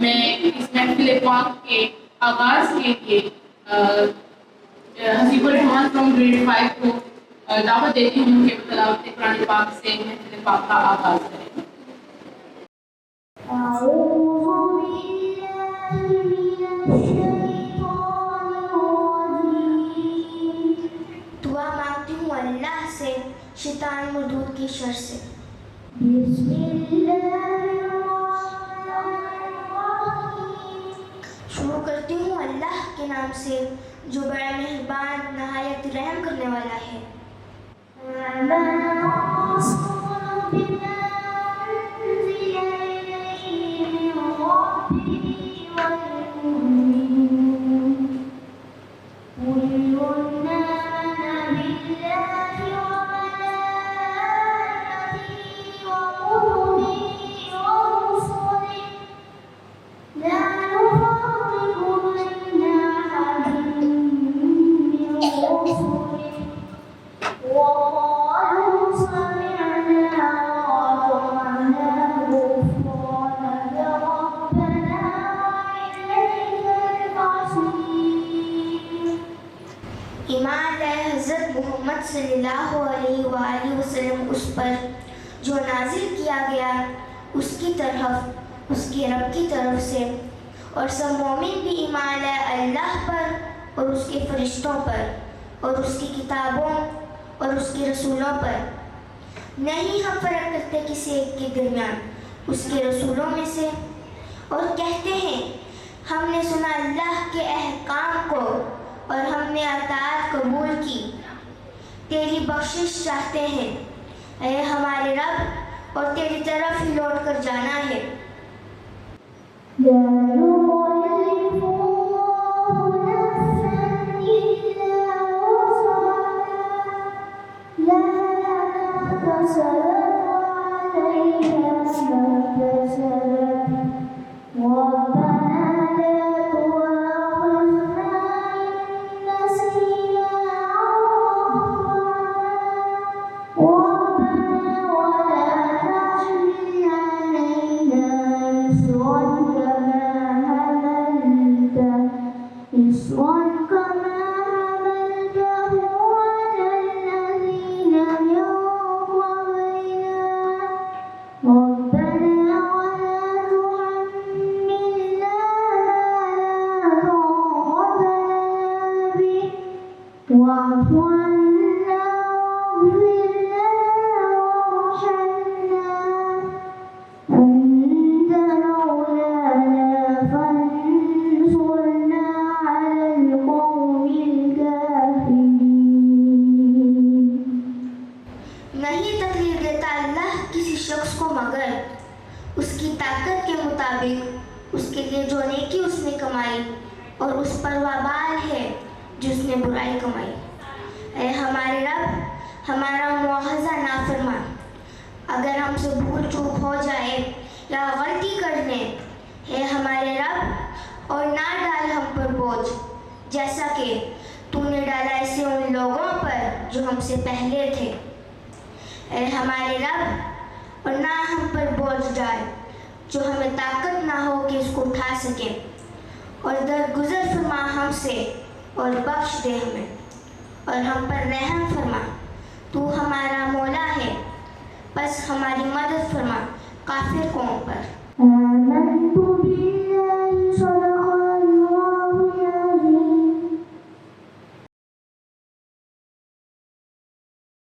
میں اس محفل پاک کے آغاز کے لیے حسیب الرحمان فرام گریڈ 5 کو دعوت دیتی ہوں کہ وہ تلاوت قرآن پاک سے محفل پاک کا آغاز کریں۔ دعا مانگتی ہوں اللہ سے شیطان مردود کی شر سے۔ بسم اللہ شروع کرتی ہوں اللہ کے نام سے جو بڑا مہربان نہایت رحم کرنے والا ہے۔ ایمان لائے حضرت محمد صلی اللہ علیہ وآلہ وسلم اس پر جو نازل کیا گیا اس کی طرف اس کے رب کی طرف سے، اور سب مومن بھی ایمان لائے اللہ پر اور اس کے فرشتوں پر اور اس کی کتابوں اور اس کے رسولوں پر۔ نہیں ہم فرق کرتے کسی ایک کے درمیان اس کے رسولوں میں سے، اور کہتے ہیں ہم نے سنا اللہ کے احکام کو اور ہم نے اطاعت قبول کی، تیری بخشش چاہتے ہیں اے ہمارے رب، اور تیری طرف ہی لوٹ کر جانا ہے۔ نہیں تکلیف دیتا اللہ کسی شخص کو مگر اس کی طاقت کے مطابق اس کے لیے جو نیکی اس نے کمائی، اور اس پر وبال ہے جس نے برائی کمائی۔ اے ہمارے رب ہمارا مواخذہ نہ فرما، اگر ہم سے بھول چوک ہو جائے یا غلطی کر لیں، اے ہمارے رب، اور نہ ڈال ہم پر بوجھ جیسا کہ تو نے ڈالا اسے ان لوگوں پر جو ہم سے پہلے تھے۔ اے ہمارے رب، اور نہ ہم پر بوجھ ڈال جو ہمیں طاقت نہ ہو کہ اس کو اٹھا سکیں، اور درگزر فرما ہم سے اور بخش دے ہمیں، اور ہم پر رحم فرما، تو ہمارا مولا ہے، بس ہماری مدد فرما کافر قوم پر۔